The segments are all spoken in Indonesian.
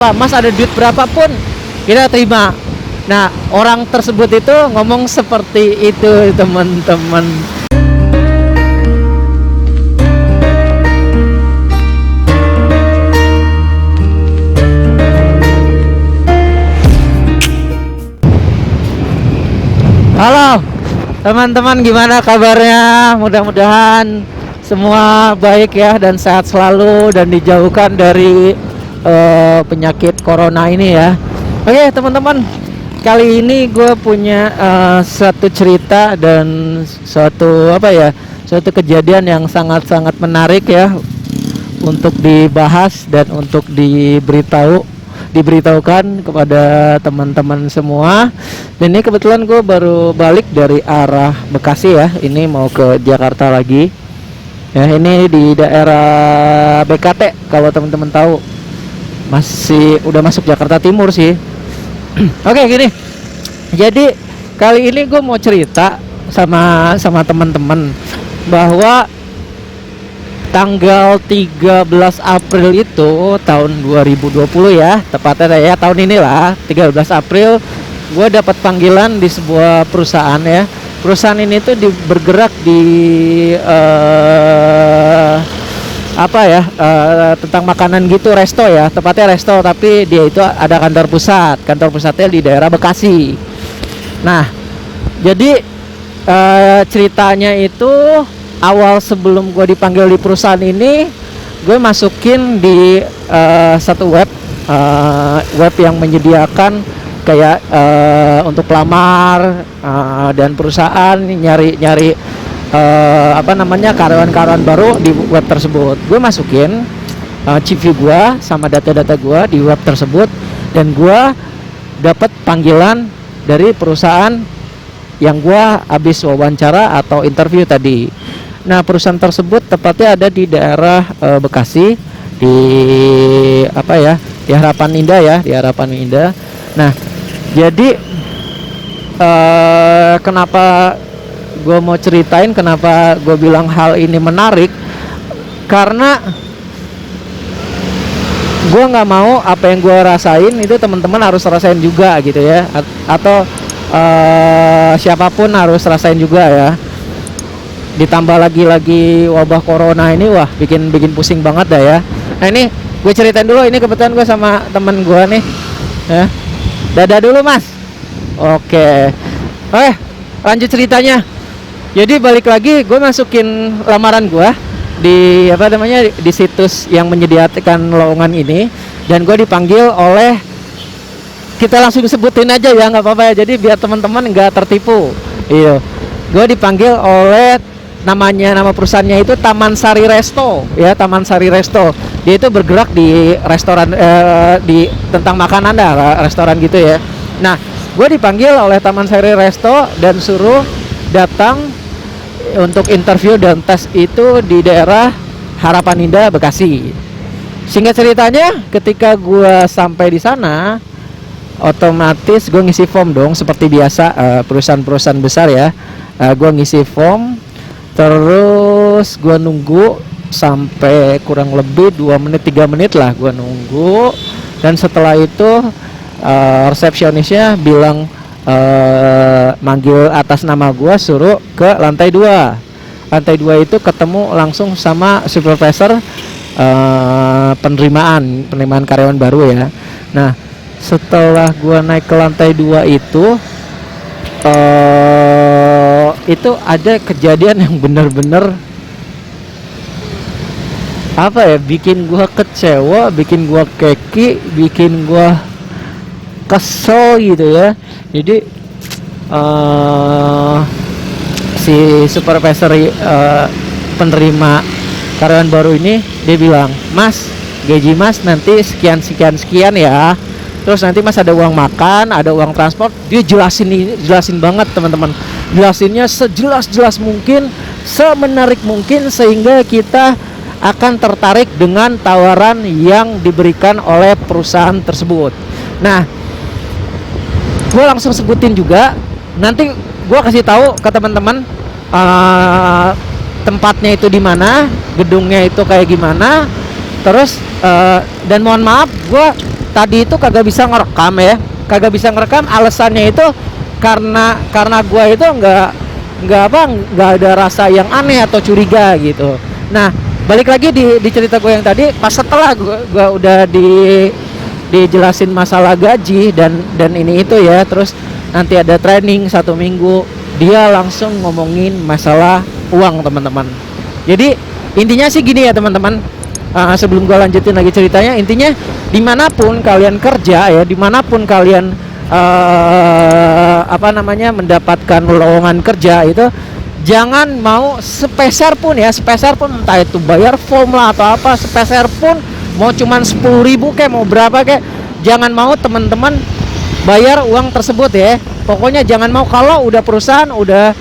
Mas ada duit berapapun kita terima. Nah, orang tersebut itu ngomong seperti itu, teman-teman. Halo teman-teman, gimana kabarnya? Mudah-mudahan semua baik ya, dan sehat selalu, dan dijauhkan dari penyakit corona ini ya. Oke teman-teman, kali ini gue punya satu cerita dan suatu kejadian yang sangat-sangat menarik ya untuk dibahas dan untuk diberitahukan kepada teman-teman semua. Dan ini kebetulan gue baru balik dari arah Bekasi ya, ini mau ke Jakarta lagi ya. Ini di daerah BKT, kalau teman-teman tahu, masih udah masuk Jakarta Timur sih. Oke, gini, jadi kali ini gue mau cerita sama teman-teman bahwa tanggal 13 April itu tahun 2020 ya, tepatnya ya tahun inilah 13 April, gue dapat panggilan di sebuah perusahaan ya. Perusahaan ini tuh bergerak di tentang makanan gitu, resto ya, tepatnya resto, tapi dia itu ada kantor pusatnya di daerah Bekasi. Nah, jadi ceritanya itu awal sebelum gue dipanggil di perusahaan ini, gue masukin di satu web yang menyediakan kayak untuk pelamar dan perusahaan nyari karyawan-karyawan baru di web tersebut. Gue masukin CV gue sama data-data gue di web tersebut, dan gue dapat panggilan dari perusahaan yang gue habis wawancara atau interview tadi. Nah, perusahaan tersebut tepatnya ada di daerah Bekasi, di Harapan Indah ya, di Harapan Indah. Nah, jadi kenapa gue mau ceritain, kenapa gue bilang hal ini menarik, karena gue nggak mau apa yang gue rasain itu teman-teman harus rasain juga gitu ya, atau siapapun harus rasain juga ya. Ditambah lagi wabah corona ini, wah bikin pusing banget dah ya. Nah, ini gue ceritain dulu, ini kebetulan gue sama temen gue nih ya. Dadah dulu mas. Oke, lanjut ceritanya. Jadi balik lagi, gue masukin lamaran gue di di situs yang menyediakan lowongan ini, dan gue dipanggil oleh, kita langsung sebutin aja ya, nggak apa-apa ya, jadi biar teman-teman nggak tertipu. Iya, gue dipanggil oleh nama perusahaannya itu Taman Sari Resto ya, Taman Sari Resto. Dia itu bergerak di restoran, di tentang makanan dah, restoran gitu ya. Nah, gue dipanggil oleh Taman Sari Resto dan suruh datang untuk interview dan tes itu di daerah Harapan Indah, Bekasi. Singkat ceritanya, ketika gue sampai di sana, otomatis gue ngisi form dong, seperti biasa perusahaan-perusahaan besar ya. Gue ngisi form, terus gue nunggu sampai kurang lebih 2 menit 3 menit lah gue nunggu, dan setelah itu resepsionisnya bilang manggil atas nama gue, suruh ke lantai 2. Lantai 2 itu ketemu langsung sama supervisor penerimaan karyawan baru ya. Nah, setelah gue naik ke lantai 2 itu ada kejadian yang bener-bener bikin gue kecewa, bikin gue keki, bikin gue kesel gitu ya. Jadi si supervisor penerima karyawan baru ini, dia bilang, mas, gaji mas nanti sekian ya, terus nanti mas ada uang makan, ada uang transport. Dia jelasin banget teman-teman, jelasinnya sejelas mungkin, semenarik mungkin, sehingga kita akan tertarik dengan tawaran yang diberikan oleh perusahaan tersebut. Nah, gue langsung sebutin juga, nanti gue kasih tahu ke teman-teman tempatnya itu di mana, gedungnya itu kayak gimana. Terus dan mohon maaf, gue tadi itu kagak bisa ngerekam ya, kagak bisa ngerekam alasannya itu karena gua itu nggak ada rasa yang aneh atau curiga gitu. Nah, balik lagi di cerita gue yang tadi, pas setelah gue udah dijelasin masalah gaji dan ini itu ya, terus nanti ada training 1 minggu, dia langsung ngomongin masalah uang teman-teman. Jadi intinya sih gini ya teman-teman, sebelum gue lanjutin lagi ceritanya, intinya dimanapun kalian kerja ya, dimanapun kalian mendapatkan lowongan kerja itu, jangan mau sepeser pun entah itu bayar form lah atau apa, sepeser pun, mau cuman 10.000 kayak mau berapa kayak, jangan mau teman-teman bayar uang tersebut ya. Pokoknya jangan mau, kalau udah perusahaan udah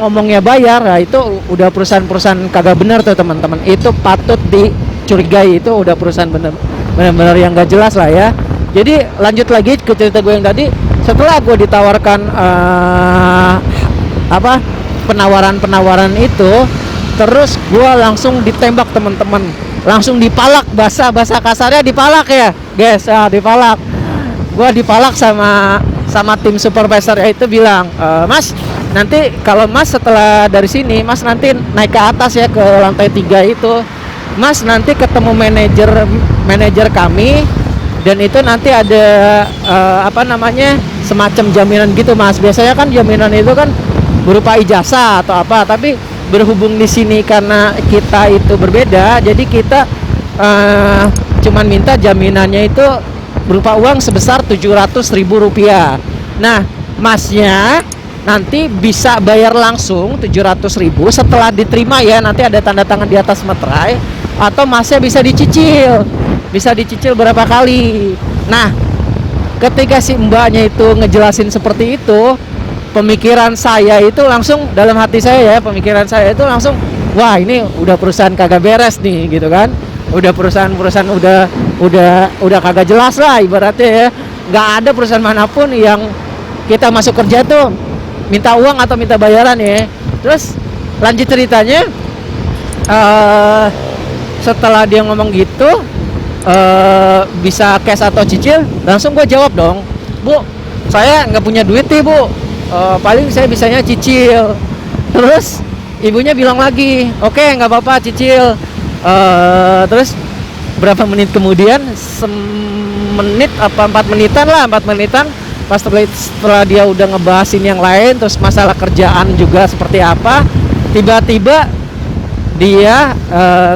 ngomongnya bayar, nah itu udah perusahaan kagak bener tuh teman-teman. Itu patut dicurigai, itu udah perusahaan bener-bener yang gak jelas lah ya. Jadi lanjut lagi ke cerita gue yang tadi, setelah gue ditawarkan penawaran itu, terus gue langsung ditembak teman-teman, langsung dipalak, bahasa kasarnya dipalak ya guys, dipalak. Gue dipalak sama tim supervisor itu, bilang, Mas, nanti kalau Mas setelah dari sini, Mas nanti naik ke atas ya, ke lantai 3 itu, Mas nanti ketemu manajer kami, dan itu nanti ada semacam jaminan gitu Mas. Biasanya kan jaminan itu kan berupa ijazah atau apa, tapi berhubung di sini karena kita itu berbeda, jadi kita cuman minta jaminannya itu berupa uang sebesar Rp700.000. Nah, Masnya nanti bisa bayar langsung 700.000 setelah diterima ya, nanti ada tanda tangan di atas materai, atau Masnya bisa dicicil berapa kali. Nah, ketika si mbaknya itu ngejelasin seperti itu, pemikiran saya itu langsung, dalam hati saya ya, pemikiran saya itu langsung, wah ini udah perusahaan kagak beres nih gitu kan, udah perusahaan udah kagak jelas lah ibaratnya ya. Nggak ada perusahaan manapun yang kita masuk kerja tuh minta uang atau minta bayaran ya. Terus lanjut ceritanya, setelah dia ngomong gitu, bisa cash atau cicil, langsung gue jawab dong, Bu, saya nggak punya duit nih Bu, paling saya bisanya cicil. Terus ibunya bilang lagi, oke, nggak apa-apa cicil. Terus berapa menit kemudian, semenit apa 4 menitan, pas setelah dia udah ngebahasin yang lain, terus masalah kerjaan juga seperti apa, tiba-tiba dia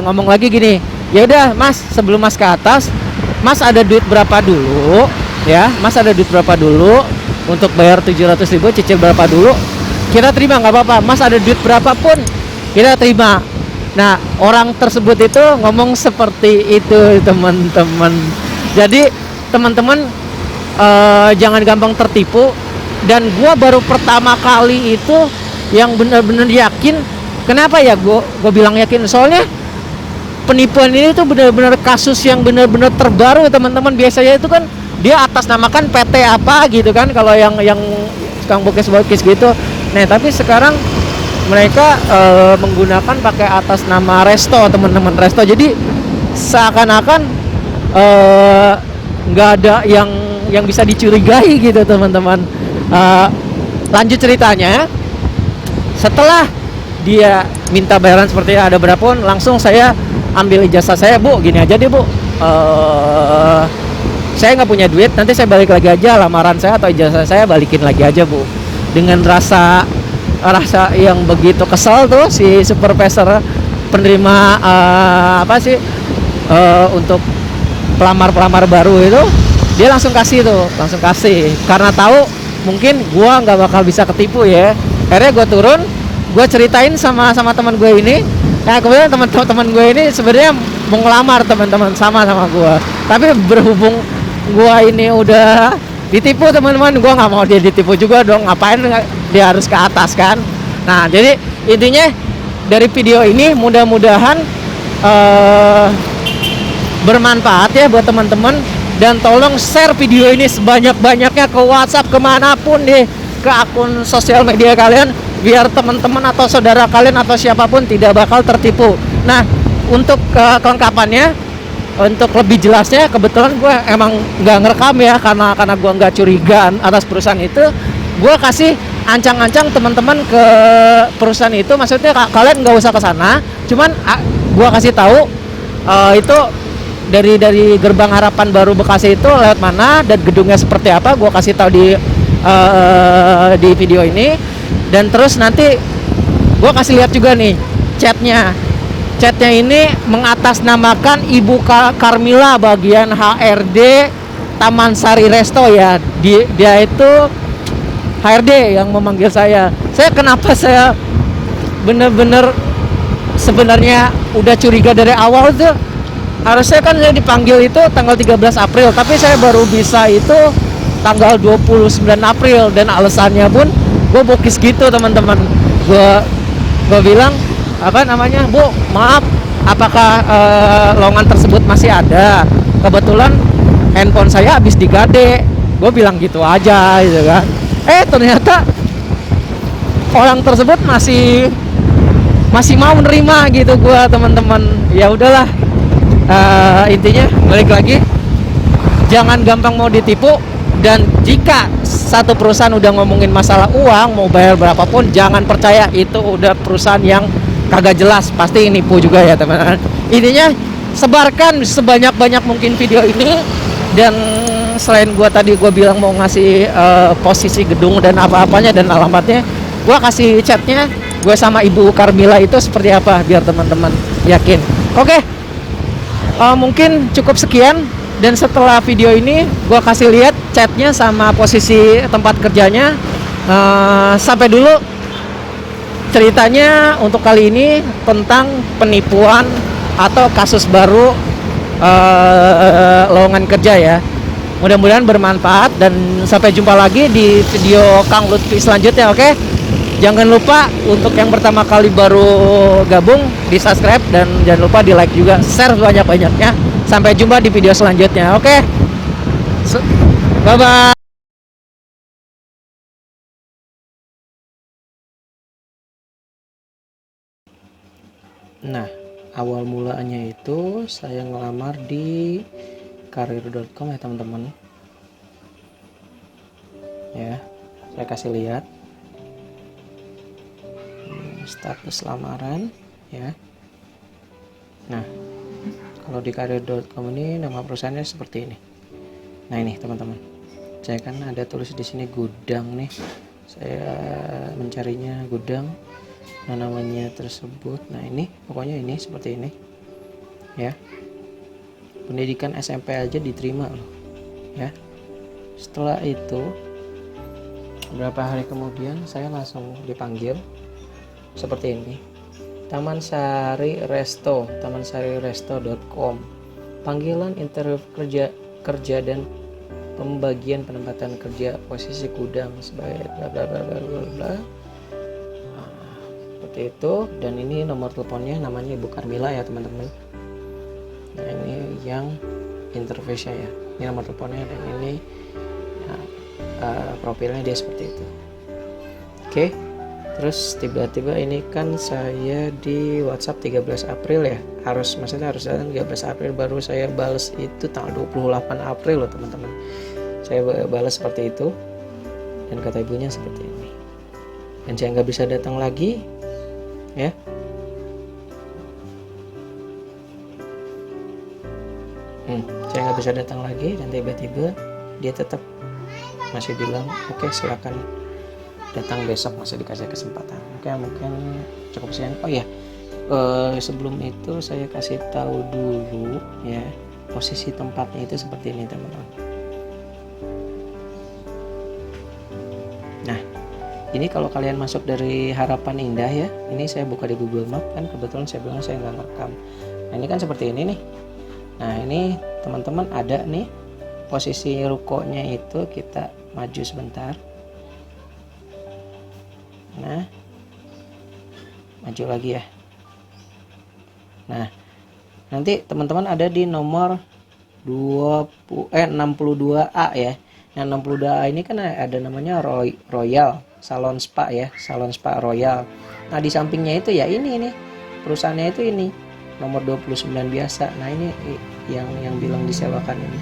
ngomong lagi gini, ya udah Mas, sebelum Mas ke atas, Mas ada duit berapa dulu ya, Mas ada duit berapa dulu untuk bayar 700.000, cicil berapa dulu, kita terima, nggak apa-apa. Mas ada duit berapapun kita terima. Nah, orang tersebut itu ngomong seperti itu teman-teman. Jadi teman-teman jangan gampang tertipu. Dan gua baru pertama kali itu yang benar-benar yakin. Kenapa ya gua bilang yakin? Soalnya penipuan ini tuh benar-benar kasus yang benar-benar terbaru teman-teman. Biasanya itu kan dia atas namakan PT apa gitu kan, kalau yang tukang bokis gitu. Nah, tapi sekarang mereka menggunakan pakai atas nama resto teman-teman, resto. Jadi seakan-akan nggak ada yang bisa dicurigai gitu teman-teman. Lanjut ceritanya, setelah dia minta bayaran seperti ada berapun, langsung saya ambil ijazah saya, Bu, gini aja deh Bu, saya nggak punya duit, nanti saya balik lagi aja lamaran saya atau ijazah saya, balikin lagi aja Bu. Dengan rasa yang begitu kesal tuh si supervisor penerima untuk pelamar baru itu, dia langsung kasih karena tahu mungkin gua nggak bakal bisa ketipu ya. Akhirnya gua turun, gua ceritain sama teman gue ini. Nah, kemudian teman-teman gue ini sebenarnya mau ngelamar teman-teman sama gua, tapi berhubung gua ini udah ditipu teman-teman, gua nggak mau dia ditipu juga dong, ngapain dia harus ke atas kan. Nah, jadi intinya dari video ini mudah-mudahan bermanfaat ya buat teman-teman, dan tolong share video ini sebanyak-banyaknya ke WhatsApp, kemanapun deh, ke akun sosial media kalian, biar teman-teman atau saudara kalian atau siapapun tidak bakal tertipu. Nah, untuk kelengkapannya untuk lebih jelasnya, kebetulan gue emang nggak ngerekam ya, karena gue nggak curigaan atas perusahaan itu. Gue kasih ancang-ancang teman-teman ke perusahaan itu, maksudnya kalian nggak usah ke sana, cuman gue kasih tahu itu dari gerbang Harapan Baru Bekasi itu lewat mana dan gedungnya seperti apa. Gue kasih tahu di video ini, dan terus nanti gue kasih lihat juga nih chatnya ini mengatasnamakan Ibu Karmila bagian HRD Taman Sari Resto ya. Dia itu HRD yang memanggil saya. Kenapa saya bener-bener sebenarnya udah curiga dari awal tuh. Harusnya kan saya dipanggil itu tanggal 13 April, tapi saya baru bisa itu tanggal 29 April, dan alasannya pun gue bokis gitu teman-teman. Gue bilang apa namanya, Bu, maaf, apakah lowongan tersebut masih ada? Kebetulan handphone saya habis digade. Gue bilang gitu aja gitu kan. Ternyata orang tersebut masih mau menerima gitu gue, teman-teman. Ya udahlah, intinya balik lagi, jangan gampang mau ditipu. Dan jika satu perusahaan udah ngomongin masalah uang, mau bayar berapapun, jangan percaya, itu udah perusahaan yang kagak jelas, pasti nipu juga ya teman-teman. Intinya sebarkan sebanyak-banyak mungkin video ini. Dan selain tadi gue bilang mau ngasih posisi gedung dan apa-apanya dan alamatnya, gue kasih chatnya gue sama Ibu Karmila itu seperti apa, biar teman-teman yakin. Oke, mungkin cukup sekian. Dan setelah video ini gue kasih lihat chatnya sama posisi tempat kerjanya. Sampai dulu ceritanya untuk kali ini tentang penipuan atau kasus baru lowongan kerja ya. Mudah-mudahan bermanfaat, dan sampai jumpa lagi di video Kang Lutfi selanjutnya. Oke, jangan lupa untuk yang pertama kali baru gabung di subscribe, dan jangan lupa di like juga, share sebanyak-banyaknya. Sampai jumpa di video selanjutnya. Oke, bye bye. Nah, awal mulanya itu saya ngelamar di karir.com ya teman-teman. Ya, saya kasih lihat status lamaran ya. Nah, kalau di karir.com ini nama perusahaannya seperti ini. Nah ini teman-teman, saya kan ada tulis di sini gudang nih. Saya mencarinya gudang. Nah namanya tersebut. Nah ini pokoknya ini seperti ini ya. Pendidikan SMP aja diterima loh ya. Setelah itu beberapa hari kemudian saya langsung dipanggil seperti ini. Taman Sari Resto, tamansariresto.com. Panggilan interview kerja dan pembagian penempatan kerja, posisi gudang sebagai bla bla bla bla bla. Seperti itu. Dan ini nomor teleponnya, namanya Ibu Karmila ya teman-teman. Nah ini yang interview saya, ini nomor teleponnya, dan ini profilnya dia seperti itu. Oke. Terus tiba-tiba ini kan saya di WhatsApp 13 April ya. Maksudnya harus datang 13 April, baru saya balas itu tanggal 28 April loh teman-teman. Saya balas seperti itu. Dan kata ibunya seperti ini. Dan saya nggak bisa datang lagi ya. Saya nggak bisa datang lagi, dan tiba-tiba dia tetap masih bilang oke, silakan datang besok, masih dikasih kesempatan. Oke, mungkin cukup sekian. Oh ya, sebelum itu saya kasih tahu dulu ya, posisi tempatnya itu seperti ini teman-teman. Nah ini kalau kalian masuk dari Harapan Indah ya, ini saya buka di Google Map kan, kebetulan saya bilang saya nggak ngerekam. Nah ini kan seperti ini nih. Nah ini teman-teman ada nih posisi rukonya itu, kita maju sebentar. Nah maju lagi ya. Nah nanti teman-teman ada di nomor 62A ya. Nah 62A ini kan ada namanya Royal Salon Spa ya, Salon Spa Royal. Nah di sampingnya itu ya ini perusahaannya itu ini nomor 29 biasa. Nah ini yang bilang disewakan ini.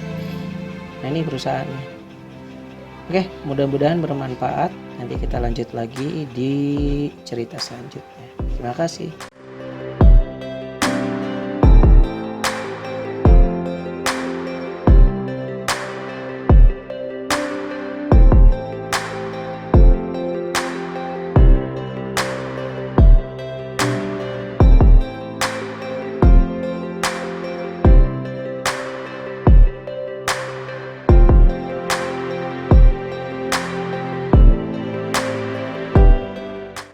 Nah ini perusahaannya. Oke, mudah-mudahan bermanfaat. Nanti kita lanjut lagi di cerita selanjutnya. Terima kasih.